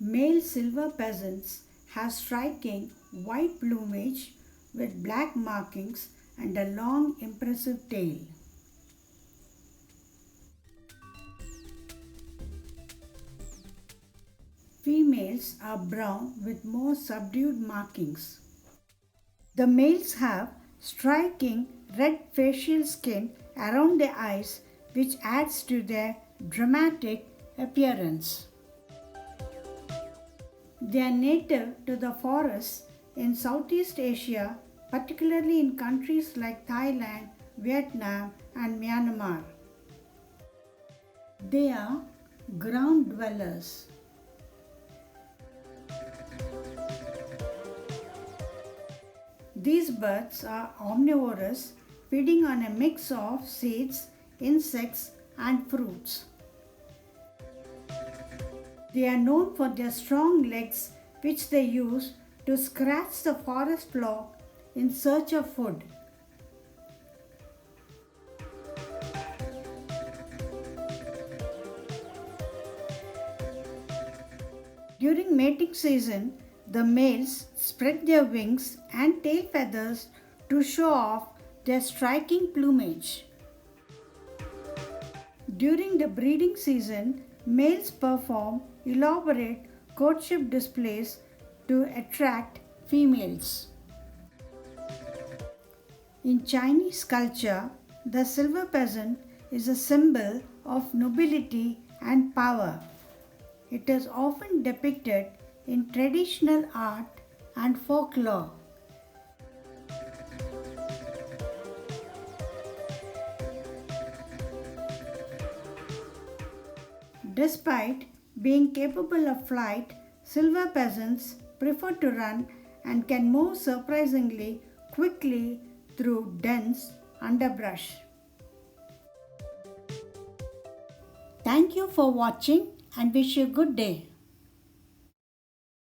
Male silver pheasants have striking white plumage with black markings and a long impressive tail. Females are brown with more subdued markings. The males have striking red facial skin around the eyes, which adds to their dramatic appearance. They are native to the forests in Southeast Asia, particularly in countries like Thailand, Vietnam, and Myanmar. They are ground dwellers. These birds are omnivorous, feeding on a mix of seeds, insects, and fruits. They are known for their strong legs, which they use to scratch the forest floor in search of food. During mating season, the males spread their wings and tail feathers to show off their striking plumage. During the breeding season, males perform elaborate courtship displays to attract females. In Chinese culture, the silver pheasant is a symbol of nobility and power. It is often depicted in traditional art and folklore. Despite being capable of flight, silver pheasants prefer to run and can move surprisingly quickly through dense underbrush. Thank you for watching and wish you a good day.